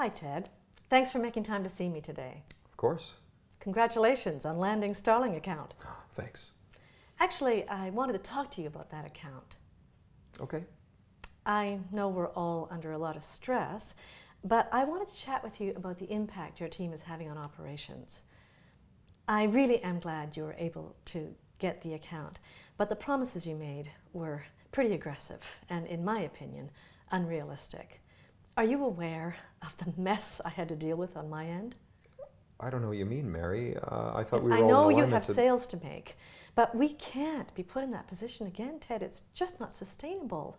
Hi, Ted. Thanks for making time to see me today. Of course. Congratulations on landing Starling account. Oh, thanks. Actually, I wanted to talk to you about that account. Okay. I know we're all under a lot of stress, but I wanted to chat with you about the impact your team is having on operations. I really am glad you were able to get the account, but the promises you made were pretty aggressive and, in my opinion, unrealistic. Are you aware of the mess I had to deal with on my end? I don't know what you mean, Mary. I thought we were I all know in you alignment have sales to make, but we can't be put in that position again, Ted. It's just not sustainable.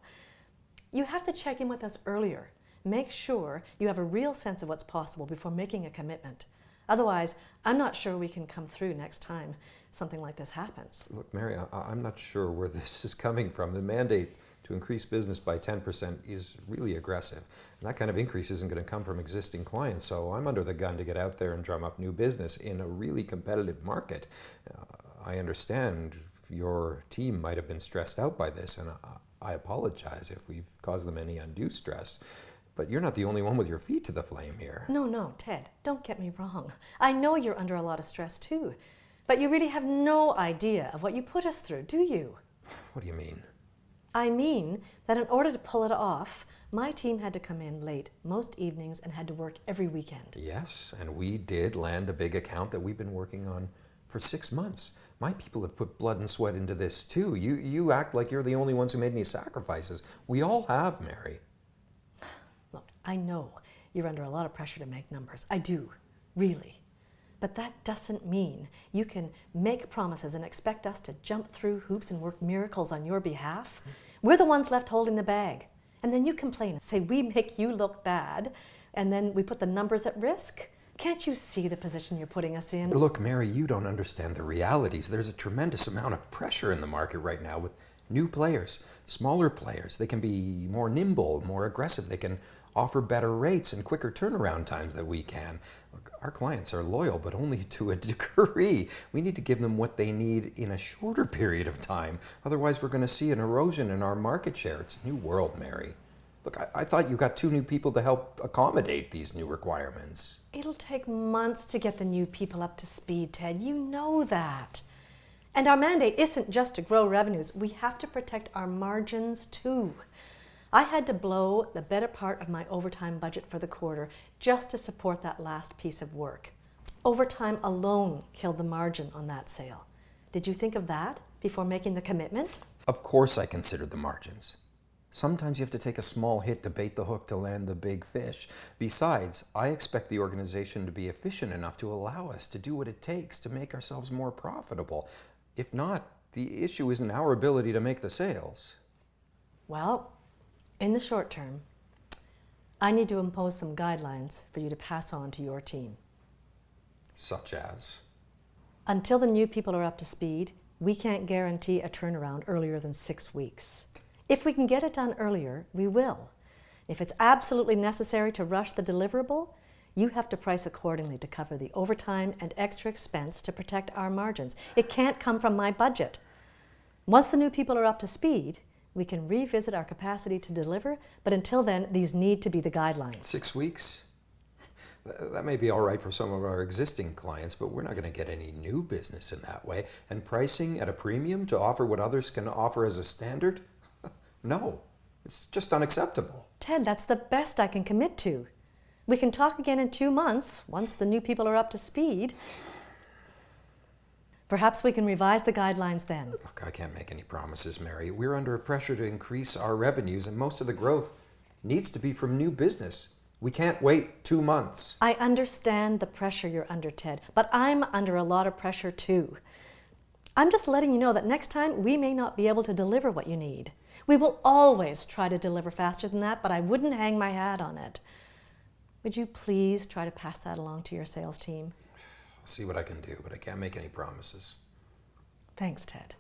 You have to check in with us earlier. Make sure you have a real sense of what's possible before making a commitment. Otherwise, I'm not sure we can come through next time something like this happens. Look, Mary, I'm not sure where this is coming from. The mandate to increase business by 10% is really aggressive. And that kind of increase isn't going to come from existing clients, so I'm under the gun to get out there and drum up new business in a really competitive market. I understand your team might have been stressed out by this, and I apologize if we've caused them any undue stress. But you're not the only one with your feet to the flame here. No, Ted, don't get me wrong. I know you're under a lot of stress too, but you really have no idea of what you put us through, do you? What do you mean? I mean that in order to pull it off, my team had to come in late most evenings and had to work every weekend. Yes, and we did land a big account that we've been working on for 6 months. My people have put blood and sweat into this too. You act like you're the only ones who made any sacrifices. We all have, Mary. Look, I know you're under a lot of pressure to make numbers. I do, really. But that doesn't mean you can make promises and expect us to jump through hoops and work miracles on your behalf. We're the ones left holding the bag. And then you complain and say we make you look bad, and then we put the numbers at risk. Can't you see the position you're putting us in? Look, Mary, you don't understand the realities. There's a tremendous amount of pressure in the market right now with new players, smaller players. They can be more nimble, more aggressive. They can offer better rates and quicker turnaround times than we can. Look, our clients are loyal, but only to a degree. We need to give them what they need in a shorter period of time. Otherwise, we're going to see an erosion in our market share. It's a new world, Mary. Look, I thought you got 2 new people to help accommodate these new requirements. It'll take months to get the new people up to speed, Ted. You know that. And our mandate isn't just to grow revenues. We have to protect our margins too. I had to blow the better part of my overtime budget for the quarter just to support that last piece of work. Overtime alone killed the margin on that sale. Did you think of that before making the commitment? Of course I considered the margins. Sometimes you have to take a small hit to bait the hook to land the big fish. Besides, I expect the organization to be efficient enough to allow us to do what it takes to make ourselves more profitable. If not, the issue isn't our ability to make the sales. Well, in the short term, I need to impose some guidelines for you to pass on to your team. Such as? Until the new people are up to speed, we can't guarantee a turnaround earlier than 6 weeks. If we can get it done earlier, we will. If it's absolutely necessary to rush the deliverable, you have to price accordingly to cover the overtime and extra expense to protect our margins. It can't come from my budget. Once the new people are up to speed, we can revisit our capacity to deliver, but until then, these need to be the guidelines. 6 weeks? That may be all right for some of our existing clients, but we're not going to get any new business in that way. And pricing at a premium to offer what others can offer as a standard? No, it's just unacceptable. Ted, that's the best I can commit to. We can talk again in 2 months, once the new people are up to speed. Perhaps we can revise the guidelines then. Look, I can't make any promises, Mary. We're under pressure to increase our revenues, and most of the growth needs to be from new business. We can't wait 2 months. I understand the pressure you're under, Ted, but I'm under a lot of pressure too. I'm just letting you know that next time we may not be able to deliver what you need. We will always try to deliver faster than that, but I wouldn't hang my hat on it. Would you please try to pass that along to your sales team? I'll see what I can do, but I can't make any promises. Thanks, Ted.